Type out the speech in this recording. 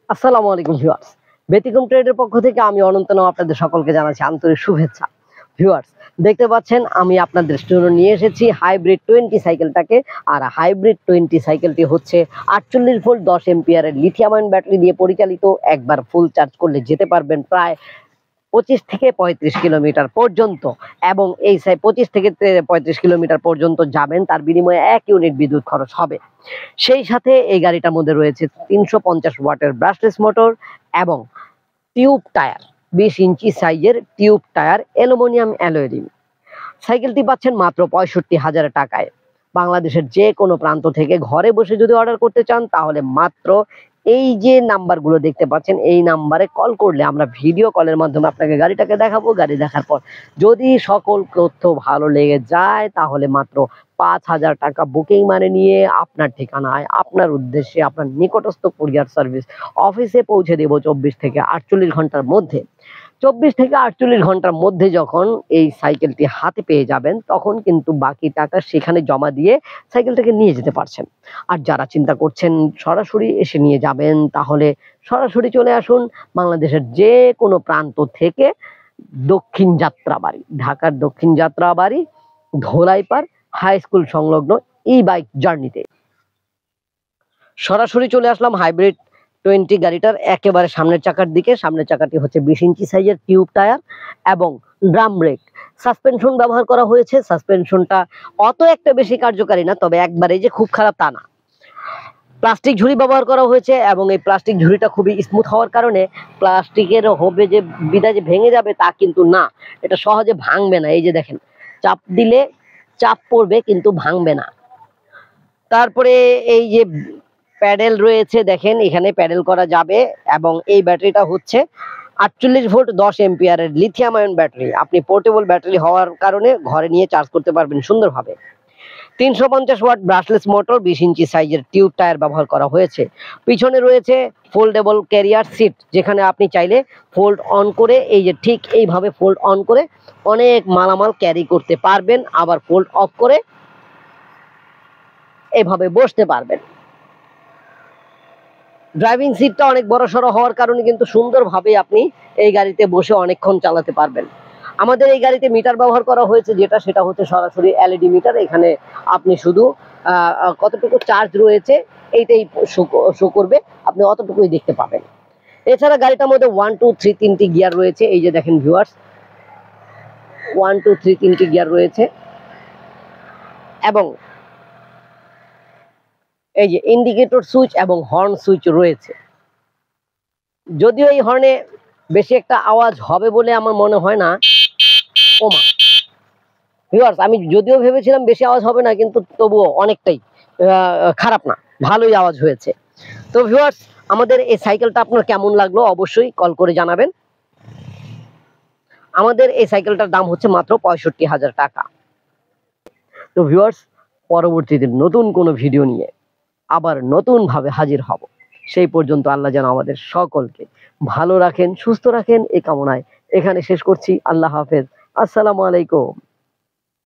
আসসালামু আলাইকুম ভিউয়ার্স, ব্যতিক্রম ট্রেডের পক্ষ থেকে আমি অনন্ত নাম আপনাদের সকলকে জানাচ্ছি আন্তরিক শুভেচ্ছা। ভিউয়ার্স, দেখতে পাচ্ছেন আমি আপনাদের জন্য নিয়ে এসেছি হাইব্রিড 20 সাইকেলটাকে। আর হাইব্রিড 20 সাইকেলটি হচ্ছে 48 ভোল্ট 10 এম্পিয়ারের লিথিয়াম আয়ন ব্যাটারি দিয়ে পরিচালিত। একবার ফুল চার্জ করলে যেতে পারবেন প্রায় 25 থেকে 35 কিলোমিটার পর্যন্ত, এবং এই 25 থেকে 35 কিলোমিটার পর্যন্ত যাবেন, তার বিনিময়ে 1 ইউনিট বিদ্যুৎ খরচ হবে। সেই সাথে এই গাড়িটার মধ্যে রয়েছে 350 ওয়াটের ব্রাশলেস মোটর এবং টিউব টায়ার, 20 ইঞ্চি সাইজের tube tyre, aluminium alloy rim. সাইকেলটি পাচ্ছেন মাত্র 65,000 টাকায়। বাংলাদেশের যে কোনো প্রান্ত থেকে ঘরে বসে যদি অর্ডার করতে চান তাহলে মাত্র এই যে নাম্বারগুলো দেখতে পাচ্ছেন এই নাম্বারে কল করলে আমরা ভিডিও কলের মাধ্যমে আপনাকে গাড়িটাকে দেখাবো। গাড়ি দেখার পর যদি সকল তথ্য ভালো লেগে যায় তাহলে মাত্র 5,000 টাকা বুকিং মানে নিয়ে আপনার ঠিকানায় আপনার উদ্দেশ্যে আপনার নিকটস্থ কুরিয়ার সার্ভিস অফিসে পৌঁছে দেব 24 থেকে 48 ঘন্টার মধ্যে। 24 থেকে 48 ঘন্টার মধ্যে যখন এই সাইকেলটি হাতে পেয়ে যাবেন তখন কিন্তু বাকি টাকা সেখানে জমা দিয়ে সাইকেলটাকে নিয়ে যেতে পারছেন। আর যারা চিন্তা করছেন সরাসরি এসে নিয়ে যাবেন তাহলে সরাসরি চলে আসুন বাংলাদেশের যে কোনো প্রান্ত থেকে। দক্ষিণ যাত্রাবাড়ি, ঢাকার দক্ষিণ যাত্রাবাড়ি ধোলাইপাড় হাই স্কুল সংলগ্ন ই বাইক জার্নিতে সরাসরি চলে আসলাম। হাইব্রিড 20 গাড়িটার একেবারে সামনের চাকার দিকে। সামনের চাকাটি হচ্ছে 20 ইঞ্চি সাইজের টিউব টায়ার এবং ড্রাম ব্রেক। সাসপেনশন ব্যবহার করা হয়েছে। সাসপেনশনটা অত একটা বেশি কার্যকারী না, তবে একবারে যে খুব খারাপ তা না। প্লাস্টিক ঝুড়ি ব্যবহার করা হয়েছে এবং এই প্লাস্টিক ঝুড়িটা খুবই স্মুথ হওয়ার কারণে প্লাস্টিকের হবে যে বিদায় যে ভেঙে যাবে তা কিন্তু না, এটা সহজে ভাঙবে না। এই যে দেখেন, চাপ দিলে চাপ পড়বে কিন্তু ভাঙবে না। তারপরে এই যে প্যাডেল রয়েছে, দেখেন এখানে প্যাডেল করা যাবে এবং এই ব্যাটারিটা হচ্ছে 48 ভোল্ট 10 এম্পিয়ারের লিথিয়াম আয়ন ব্যাটারি। আপনি পোর্টেবল ব্যাটারি হওয়ার কারণে ঘরে নিয়ে চার্জ করতে পারবেন সুন্দরভাবে। 350 ওয়াট ব্রাশলেস মোটর, 20 ইঞ্চি সাইজের টিউব টায়ার ব্যবহার করা হয়েছে। পিছনে রয়েছে ফোল্ডেবল ক্যারিয়ার সিট, যেখানে আপনি চাইলে ফোল্ড অন করে এই যে ঠিক এইভাবে ফোল্ড অন করে অনেক মালামাল ক্যারি করতে পারবেন, আবার ফোল্ড অফ করে এইভাবে বসতে পারবেন। ড্রাইভিং সিটটা অনেক বড় সড়ো হওয়ার কারণে কিন্তু সুন্দরভাবে আপনি এই গাড়িতে বসে অনেকক্ষণ চালাতে পারবেন। আমাদের এই গাড়িতে মিটার ব্যবহার করা হয়েছে, সেটা হচ্ছে সরাসরি এলইডি মিটার। এখানে আপনি শুধু কতটুকু চার্জ রয়েছে এইটাই শো করবে, আপনি অতটুকুই দেখতে পাবেন। এছাড়া গাড়িটার মধ্যে 1 2 3 3টি গিয়ার রয়েছে। এই যে দেখেন ভিউয়ার্স, 1 2 3 3টি গিয়ার রয়েছে এবং এই যে ইন্ডিকেটর সুইচ এবং হর্ন সুইচ রয়েছে। যদিও এই হর্নে বেশি একটা আওয়াজ হবে বলে আমার মনে হয় না। ওমা ভিউয়ার্স, আমি যদিও ভেবেছিলাম বেশি আওয়াজ হবে না, কিন্তু তবুও অনেকটাই খারাপ না, ভালোই আওয়াজ হয়েছে। তো ভিউয়ার্স, আমাদের এই সাইকেলটা আপনার কেমন লাগলো অবশ্যই কল করে জানাবেন। আমাদের এই সাইকেলটার দাম হচ্ছে মাত্র 65,000 টাকা। তো ভিউয়ার্স, পরবর্তীতে নতুন কোনো ভিডিও নিয়ে আবার নতুন ভাবে হাজির হব। সেই পর্যন্ত আল্লাহ যেন আমাদের সকলকে ভালো রাখেন, সুস্থ রাখেন এই কামনায় এখানে শেষ করছি। আল্লাহ হাফেজ, আসসালামু আলাইকুম।